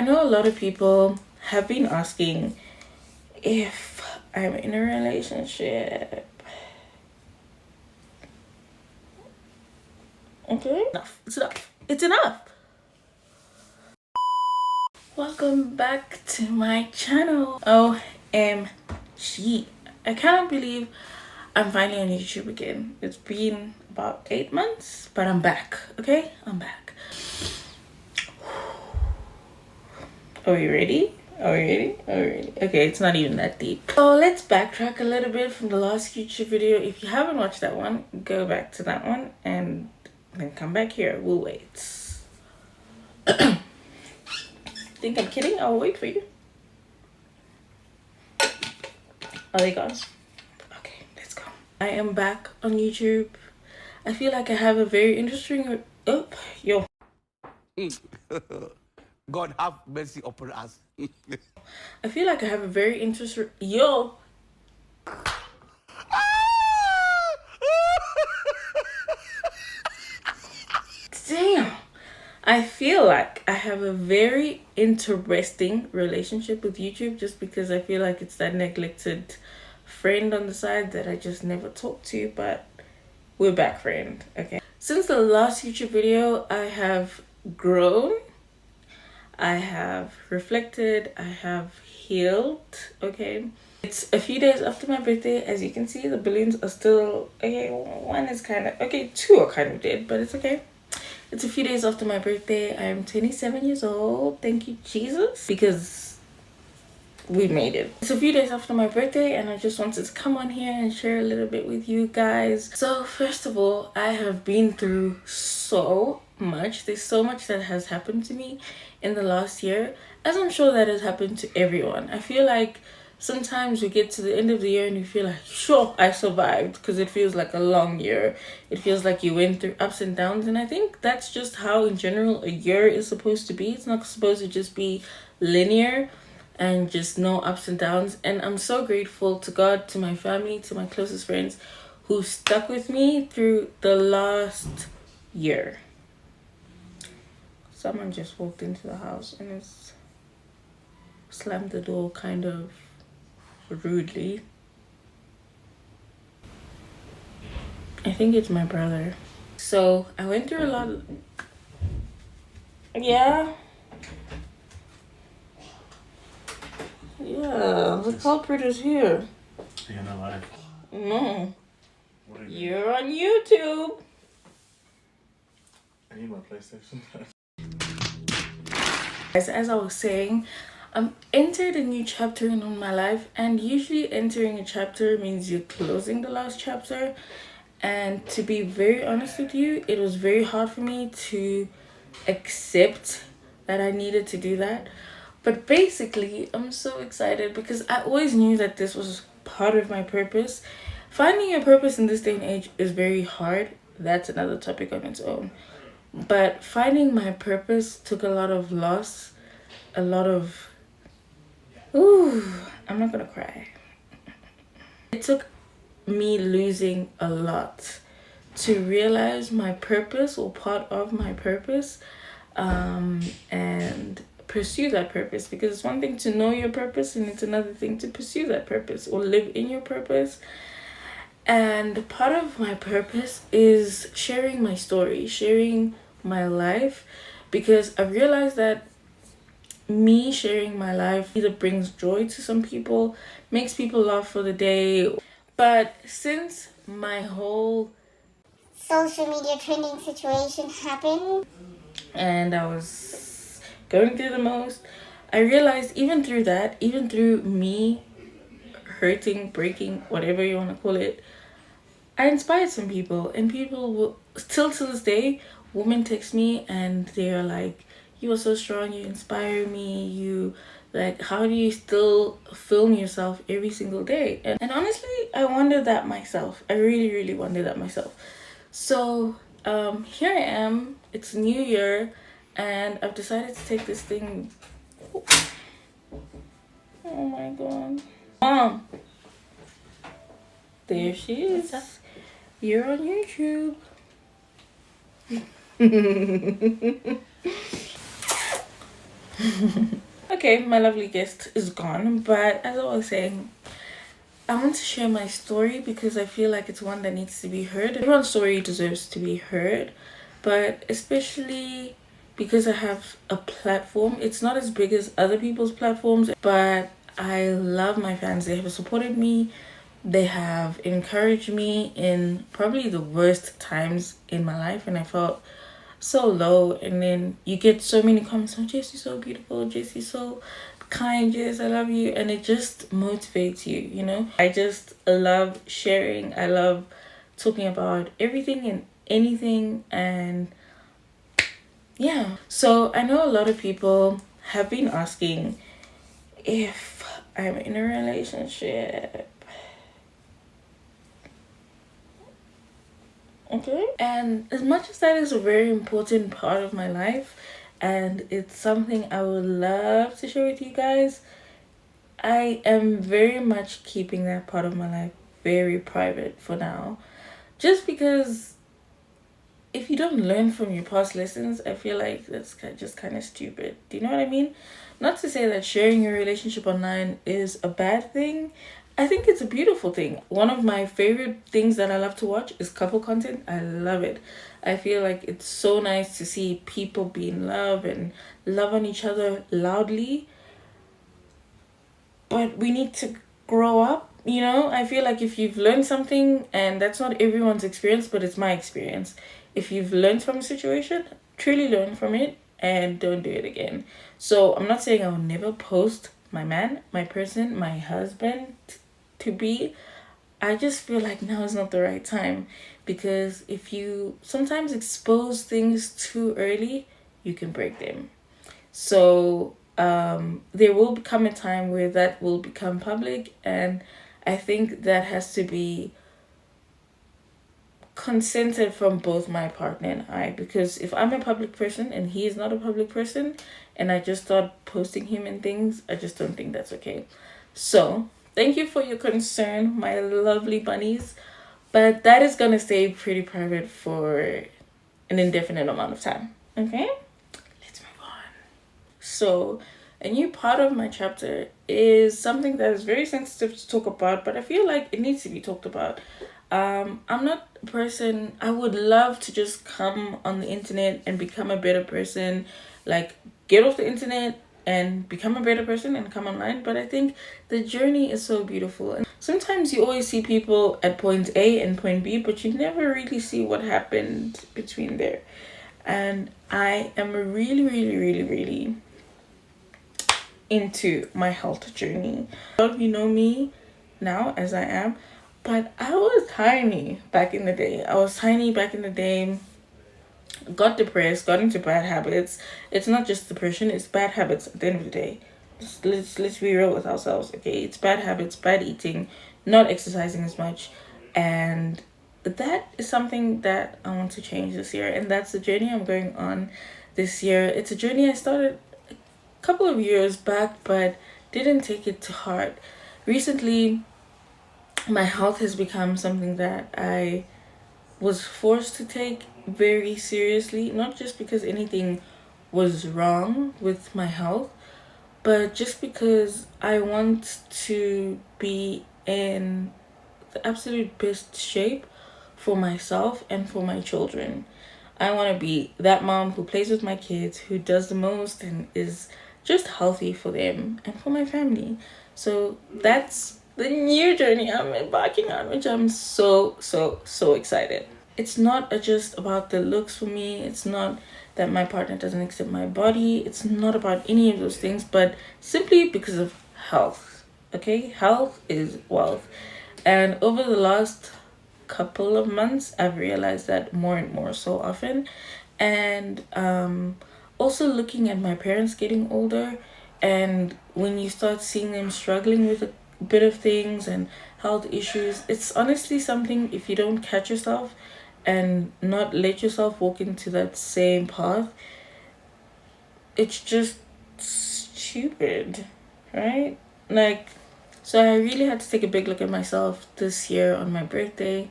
I know a lot of people have been asking if I'm in a relationship. Okay, enough. It's enough. It's enough. Welcome back to my channel. OMG. I cannot believe I'm finally on YouTube again. It's been about 8 months, but I'm back. Okay, I'm back. Are we ready? Are we ready? Are we ready? Okay, it's not even that deep. So let's backtrack a little bit from the last YouTube video. If you haven't watched that one, go back to that one and then come back here. We'll wait. Think I'm kidding? I'll wait for you. Are they gone? Okay, let's go. I am back on YouTube. I feel like I have a very interesting... Oh, yo. God have mercy upon us. I feel like I have a very interesting... Yo. Damn. I feel like I have a very interesting relationship with YouTube just because I feel like it's that neglected friend on the side that I just never talk to, but we're back, friend. Okay. Since the last YouTube video, I have grown. I have reflected. I have healed. Okay. It's a few days after my birthday. As you can see, the balloons are still okay. One is kind of okay. Two are kind of dead, but it's okay. It's a few days after my birthday. I am 27 years old. Thank you, Jesus, because we made it. It's a few days after my birthday and I just wanted to come on here and share a little bit with you guys. So first of all, I have been through so much. There's so much that has happened to me in the last year, as I'm sure that has happened to everyone. I feel like sometimes we get to the end of the year and you feel like, sure, I survived, because it feels like a long year. It feels like you went through ups and downs, and I think that's just how in general a year is supposed to be. It's not supposed to just be linear and just no ups and downs. And I'm so grateful to God, to my family, to my closest friends who stuck with me through the last year. Someone just walked into the house and it's slammed the door kind of rudely. I think it's my brother. So I went through a lot of... Yeah, the culprit is here. You're not live. No, What are you doing? you're on YouTube. I need my PlayStation. As I was saying, I'm entered a new chapter in my life, and usually entering a chapter means you're closing the last chapter. And to be very honest with you, it was very hard for me to accept that I needed to do that. But basically, I'm so excited because I always knew that this was part of my purpose. Finding your purpose in this day and age is very hard. That's another topic on its own. But finding my purpose took a lot of loss, a lot of... Ooh, I'm not gonna cry. It took me losing a lot to realize my purpose, or part of my purpose, and pursue that purpose. Because it's one thing to know your purpose and it's another thing to pursue that purpose or live in your purpose. And part of my purpose is sharing my story, sharing my life, because I realized that me sharing my life either brings joy to some people, makes people laugh for the day. But since my whole social media trending situation happened and I was going through the most, I realized even through that, even through me hurting, breaking, whatever you want to call it, I inspired some people. And people will still to this day, women text me and they're like, you are so strong, you inspire me, you like, how do you still film yourself every single day? And honestly, I wondered that myself. I really wondered that myself. So here I am. It's a new year and I've decided to take this thing. Oh my god, Mom, there she is. You're on YouTube. Okay, my lovely guest is gone, but as I was saying, I want to share my story because I feel like it's one that needs to be heard. Everyone's story deserves to be heard, but especially because I have a platform. It's not as big as other people's platforms, but I love my fans. They have supported me. They have encouraged me in probably the worst times in my life, and I felt so low. And then you get so many comments, oh, Jesse's so beautiful, Jesse's so kind, Jess, I love you, and it just motivates you, you know. I just love sharing. I love talking about everything and anything, and yeah. So I know a lot of people have been asking if I'm in a relationship. Okay, and as much as that is a very important part of my life and it's something I would love to share with you guys, I am very much keeping that part of my life very private for now, just because if you don't learn from your past lessons, I feel like that's just kind of stupid. Do you know what I mean? Not to say that sharing your relationship online is a bad thing. I think it's a beautiful thing. One of my favorite things that I love to watch is couple content. I love it. I feel like it's so nice to see people be in love and love on each other loudly. But we need to grow up, you know? I feel like if you've learned something, and that's not everyone's experience, but it's my experience. If you've learned from a situation, truly learn from it and don't do it again. So I'm not saying I will never post my man, my person, my husband to be. I just feel like now is not the right time, because if you sometimes expose things too early, you can break them. So there will come a time where that will become public, and I think that has to be consented from both my partner and I, because if I'm a public person and he is not a public person and I just start posting him and things, I just don't think that's okay. So thank you for your concern, my lovely bunnies, but that is gonna stay pretty private for an indefinite amount of time. Okay, let's move on. So a new part of my chapter is something that is very sensitive to talk about, but I feel like it needs to be talked about. I'm not a person, I would love to just come on the internet and become a better person, like get off the internet and become a better person and come online. But I think the journey is so beautiful, and sometimes you always see people at point A and point B, but you never really see what happened between there. And I am really into my health journey. A lot of you know me now as I am, but I was tiny back in the day. Got depressed, got into bad habits. It's not just depression, it's bad habits at the end of the day. Let's be real with ourselves, okay? It's bad habits, bad eating, not exercising as much. And that is something that I want to change this year. And that's the journey I'm going on this year. It's a journey I started a couple of years back, but didn't take it to heart. Recently, my health has become something that I was forced to take very seriously, not just because anything was wrong with my health, but just because I want to be in the absolute best shape for myself and for my children. I want to be that mom who plays with my kids, who does the most and is just healthy for them and for my family. So that's the new journey I'm embarking on, which I'm so excited. It's not just about the looks for me. It's not that my partner doesn't accept my body. It's not about any of those things, but simply because of health. Okay, health is wealth. And over the last couple of months, I've realized that more and more so often. And also looking at my parents getting older, and when you start seeing them struggling with a bit of things and health issues, it's honestly something, if you don't catch yourself and not let yourself walk into that same path, it's just stupid, right? Like, so I really had to take a big look at myself this year on my birthday,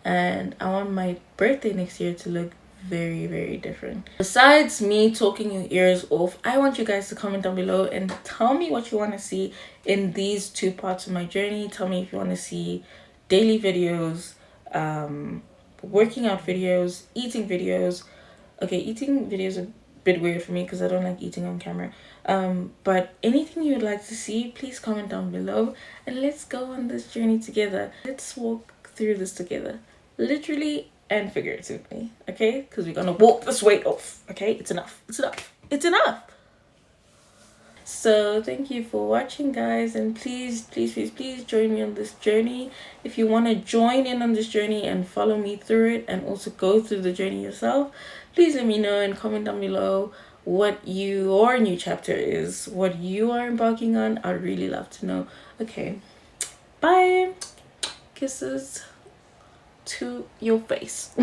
and I want my birthday next year to look very, very different. Besides me talking your ears off, I want you guys to comment down below and tell me what you want to see in these 2 parts of my journey. Tell me if you want to see daily videos, working out videos, eating videos. Okay, eating videos are a bit weird for me because I don't like eating on camera. But anything you would like to see, please comment down below and let's go on this journey together. Let's walk through this together, literally and figuratively, okay? Because we're gonna walk this weight off, okay? It's enough. It's enough. It's enough. So thank you for watching, guys, and please join me on this journey. If you want to join in on this journey and follow me through it and also go through the journey yourself, please let me know and comment down below what your new chapter is, what you are embarking on. I'd really love to know. Okay, bye. Kisses to your face.